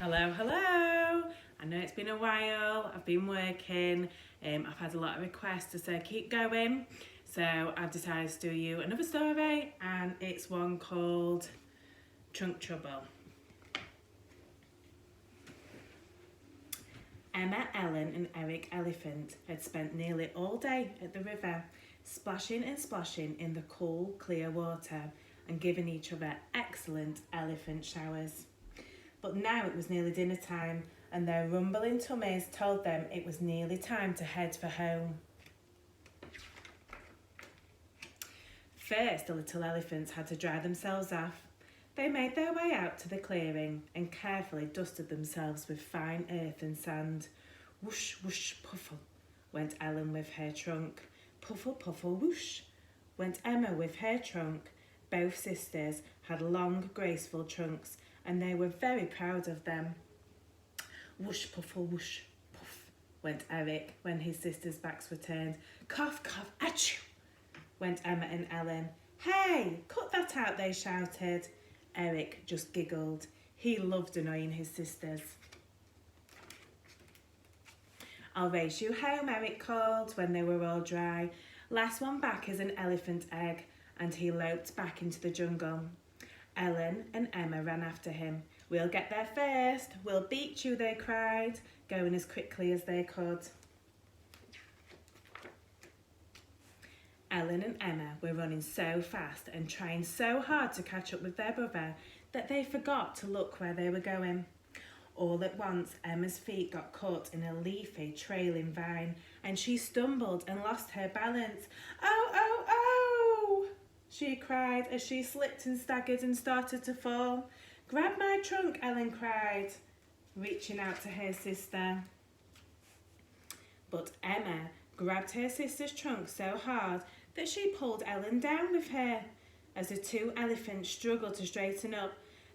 Hello, hello. I know it's been a while. I've been working. I've had a lot of requests to say keep going. So I've decided to do you another story, and it's one called Trunk Trouble. Emma, Ellen and Eric Elephant had spent nearly all day at the river, splashing and splashing in the cool, clear water and giving each other excellent elephant showers. But now it was nearly dinner time, and their rumbling tummies told them it was nearly time to head for home. First, the little elephants had to dry themselves off. They made their way out to the clearing and carefully dusted themselves with fine earth and sand. Whoosh, whoosh, puffle, went Ellen with her trunk. Puffle, puffle, whoosh, went Emma with her trunk. Both sisters had long, graceful trunks, and they were very proud of them. Whoosh, puffle, whoosh, puff, went Eric when his sisters' backs were turned. Cough, cough, achoo, went Emma and Ellen. Hey, cut that out, they shouted. Eric just giggled. He loved annoying his sisters. I'll race you home, Eric called when they were all dry. Last one back is an elephant egg, and he loped back into the jungle. Ellen and Emma ran after him. We'll get there first. We'll beat you, they cried, going as quickly as they could. Ellen and Emma were running so fast and trying so hard to catch up with their brother that they forgot to look where they were going. All at once, Emma's feet got caught in a leafy, trailing vine, and she stumbled and lost her balance. Oh, oh, oh! She cried as she slipped and staggered and started to fall. Grab my trunk, Ellen cried, reaching out to her sister. But Emma grabbed her sister's trunk so hard that she pulled Ellen down with her. As the two elephants struggled to straighten up,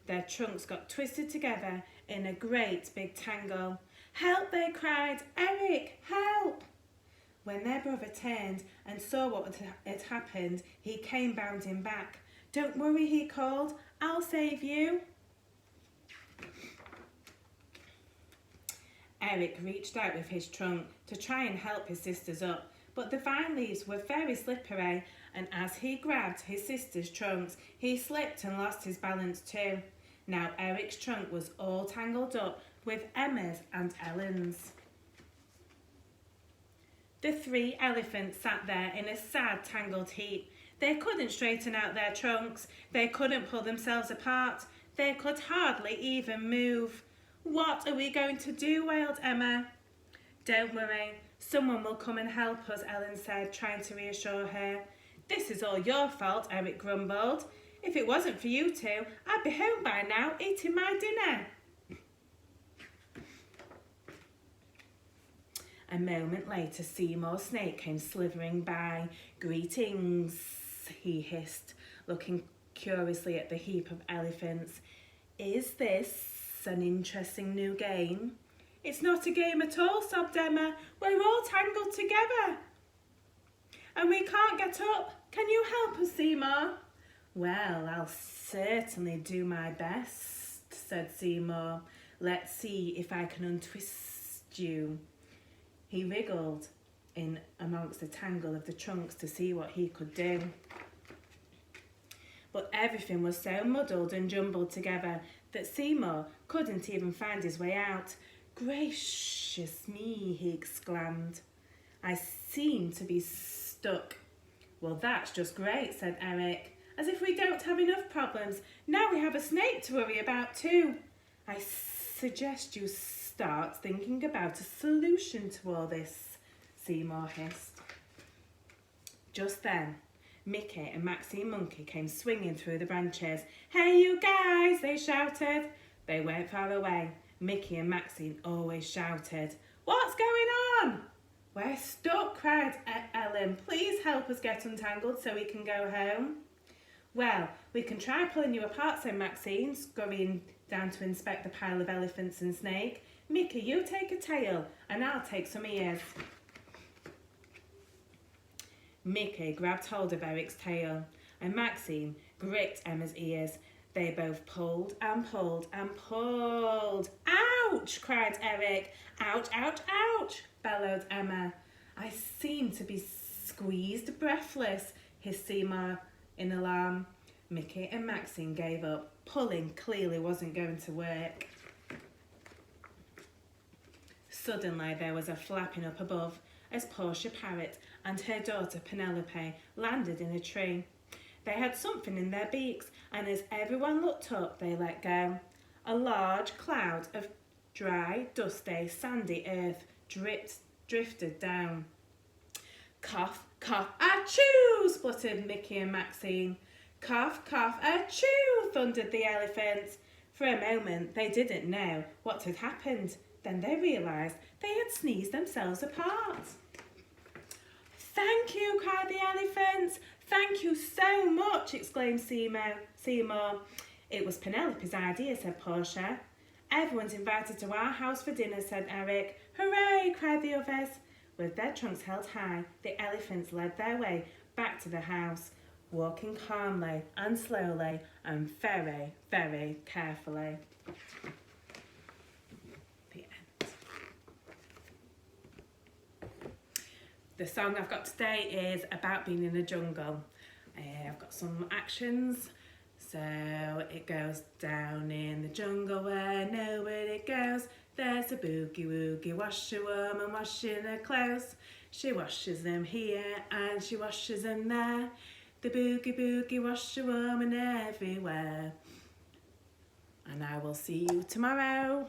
their trunks got twisted together in a great big tangle. Help, they cried. Eric, help! When their brother turned and saw what had happened, he came bounding back. Don't worry, he called. I'll save you. Eric reached out with his trunk to try and help his sisters up, but the vine leaves were very slippery, and as he grabbed his sisters' trunks, he slipped and lost his balance too. Now Eric's trunk was all tangled up with Emma's and Ellen's. The three elephants sat there in a sad, tangled heap. They couldn't straighten out their trunks. They couldn't pull themselves apart. They could hardly even move. What are we going to do? Wailed Emma. Don't worry, someone will come and help us, Ellen said, trying to reassure her. This is all your fault, Eric grumbled. If it wasn't for you two, I'd be home by now eating my dinner. A moment later, Seymour Snake came slithering by. Greetings, he hissed, looking curiously at the heap of elephants. Is this an interesting new game? It's not a game at all, sobbed Emma. We're all tangled together. And we can't get up. Can you help us, Seymour? Well, I'll certainly do my best, said Seymour. Let's see if I can untwist you. He wriggled in amongst the tangle of the trunks to see what he could do. But everything was so muddled and jumbled together that Seymour couldn't even find his way out. Gracious me, he exclaimed. I seem to be stuck. Well, that's just great, said Eric. As if we don't have enough problems. Now we have a snake to worry about too. I suggest you start thinking about a solution to all this, Seymour hissed. Just then, Mickey and Maxine Monkey came swinging through the branches. Hey, you guys, they shouted. They weren't far away. Mickey and Maxine always shouted. What's going on? We're stuck, cried Ellen. Please help us get untangled so we can go home. Well, we can try pulling you apart, said Maxine, scurrying down to inspect the pile of elephants and snake. Mickey, you take a tail and I'll take some ears. Mickey grabbed hold of Eric's tail and Maxine gripped Emma's ears. They both pulled and pulled and pulled. Ouch, cried Eric. Ouch, ouch, ouch, bellowed Emma. I seem to be squeezed breathless, hissed Seymour in alarm. Mickey and Maxine gave up. Pulling clearly wasn't going to work. Suddenly there was a flapping up above as Portia Parrot and her daughter Penelope landed in a tree. They had something in their beaks, and as everyone looked up, they let go. A large cloud of dry, dusty, sandy earth drifted down. Cough, cough, achoo, spluttered Mickey and Maxine. Cough, cough, achoo, thundered the elephants. For a moment, they didn't know what had happened. Then they realised they had sneezed themselves apart. Thank you, cried the elephants. Thank you so much, exclaimed Seymour. It was Penelope's idea, said Portia. Everyone's invited to our house for dinner, said Eric. Hooray, cried the others. With their trunks held high, the elephants led their way back to the house, walking calmly and slowly and very, very carefully. The end. The song I've got today is about being in a jungle. I've got some actions. So it goes down in the jungle where nobody goes. There's a boogie woogie washerwoman washing her clothes. She washes them here and she washes them there. The boogie boogie washerwoman everywhere. And I will see you tomorrow.